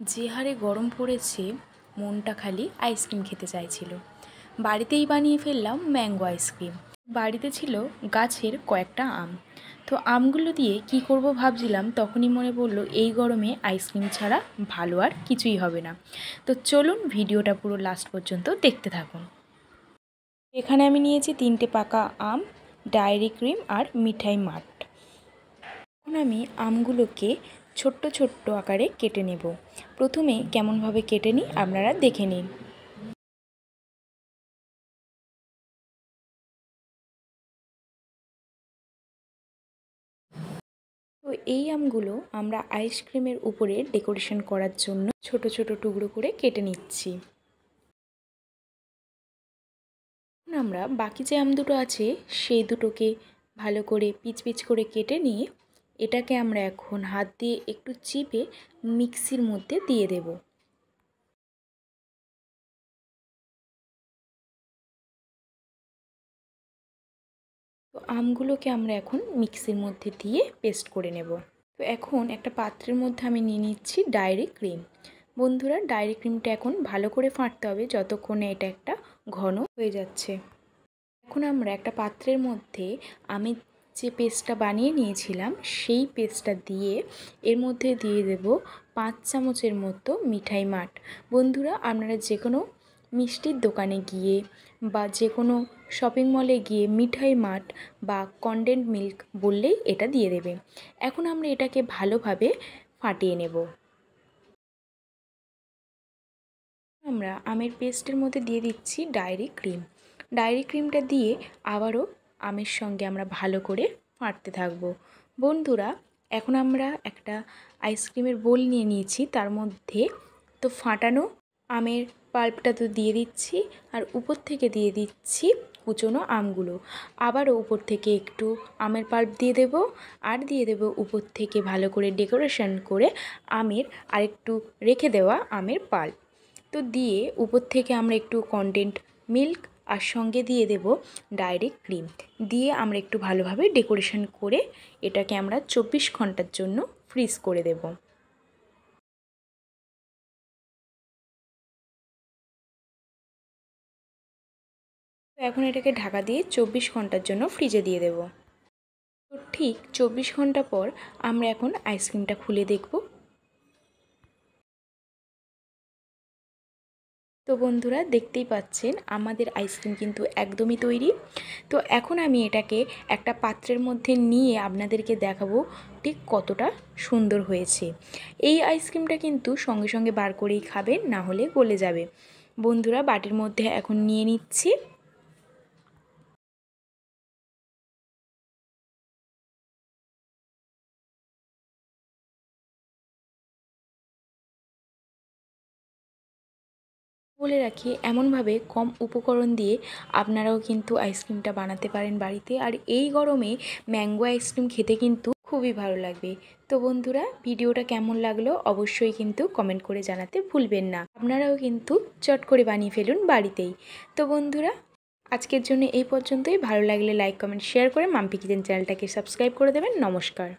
যে হারে গরম পড়েছে মনটা খালি আইসক্রিম খেতে চাইছিল। বাড়িতেই বানিয়ে ফেললাম ম্যাঙ্গো আইসক্রিম। বাড়িতে ছিল গাছের কয়েকটা আম, তো আমগুলো দিয়ে কি করব ভাবছিলাম, তখনই মনে পড়লো এই গরমে আইসক্রিম ছাড়া ভালো আর কিছুই হবে না। তো চলুন ভিডিওটা পুরো লাস্ট পর্যন্ত দেখতে থাকুন। এখানে আমি নিয়েছি 3টে পাকা আম, ডায়েরি ক্রিম আর মিঠাই মাঠ। এখন আমি আমগুলোকে ছোট্ট ছোট্ট আকারে কেটে নেব। প্রথমে কেমনভাবে কেটে নিই আপনারা দেখে নিন। তো এই আমগুলো আমরা আইসক্রিমের উপরে ডেকোরেশন করার জন্য ছোট ছোট টুকরো করে কেটে নিচ্ছি। আমরা বাকি যে আম দুটো আছে সেই দুটোকে ভালো করে পিচ পিচ করে কেটে নিয়ে এটাকে আমরা এখন হাত দিয়ে একটু চিপে মিক্সির মধ্যে দিয়ে দেব। তো আমগুলোকে আমরা এখন মিক্সির মধ্যে দিয়ে পেস্ট করে নেব। তো এখন একটা পাত্রের মধ্যে আমি নিয়ে নিচ্ছি ডায়েরি ক্রিম। বন্ধুরা, ডায়েরি ক্রিমটা এখন ভালো করে ফাটতে হবে যতক্ষণে এটা একটা ঘন হয়ে যাচ্ছে। এখন আমরা একটা পাত্রের মধ্যে আমি যে পেস্টটা বানিয়ে নিয়েছিলাম সেই পেস্টটা দিয়ে এর মধ্যে দিয়ে দেব 5 চামচের মতো মিঠাই মাঠ। বন্ধুরা, আপনারা যে কোনো মিষ্টির দোকানে গিয়ে বা যে কোনো শপিং মলে গিয়ে মিঠাই মাঠ বা কনডেন্সড মিল্ক বললেই এটা দিয়ে দেবে। এখন আমরা এটাকে ভালোভাবে ফাটিয়ে নেব। আমরা আমের পেস্টের মধ্যে দিয়ে দিচ্ছি ডায়েরি ক্রিম। ডায়েরি ক্রিমটা দিয়ে আবারও আমের সঙ্গে আমরা ভালো করে ফাটতে থাকবো। বন্ধুরা, এখন আমরা একটা আইসক্রিমের বোল নিয়ে নিয়েছি, তার মধ্যে তো ফাটানো আমের পাল্পটা তো দিয়ে দিচ্ছি আর উপর থেকে দিয়ে দিচ্ছি কুচনো আমগুলো। আবারও উপর থেকে একটু আমের পাল্প দিয়ে দেব আর দিয়ে দেব উপর থেকে ভালো করে ডেকোরেশন করে আমের আরেকটু রেখে দেওয়া আমের পাল্প। তো দিয়ে উপর থেকে আমরা একটু কনডেন্সড মিল্ক আর সঙ্গে দিয়ে দেব ডায়েরি ক্রিম দিয়ে আমরা একটু ভালোভাবে ডেকোরেশন করে এটাকে আমরা 24 ঘন্টার জন্য ফ্রিজ করে দেব। তো এখন এটাকে ঢাকা দিয়ে 24 ঘন্টার জন্য ফ্রিজে দিয়ে দেব। তো ঠিক 24 ঘন্টা পর আমরা এখন আইসক্রিমটা খুলে দেখব। তো বন্ধুরা, দেখতেই পাচ্ছেন আমাদের আইসক্রিম কিন্তু একদমই তৈরি। তো এখন আমি এটাকে একটা পাত্রের মধ্যে নিয়ে আপনাদেরকে দেখাবো ঠিক কতটা সুন্দর হয়েছে। এই আইসক্রিমটা কিন্তু সঙ্গে সঙ্গে বার করেই খাবেন, না হলে গলে যাবে। বন্ধুরা, বাটির মধ্যে এখন নিয়ে নিচ্ছি। বলে রাখি, এমনভাবে কম উপকরণ দিয়ে আপনারাও কিন্তু আইসক্রিমটা বানাতে পারেন বাড়িতে। আর এই গরমে ম্যাঙ্গো আইসক্রিম খেতে কিন্তু খুবই ভালো লাগবে। তো বন্ধুরা, ভিডিওটা কেমন লাগলো অবশ্যই কিন্তু কমেন্ট করে জানাতে ভুলবেন না। আপনারাও কিন্তু চট করে বানিয়ে ফেলুন বাড়িতেই। তো বন্ধুরা, আজকের জন্য এই পর্যন্তই। ভালো লাগলে লাইক কমেন্ট শেয়ার করে মাম্পি কিচেন চ্যানেলটাকে সাবস্ক্রাইব করে দেবেন। নমস্কার।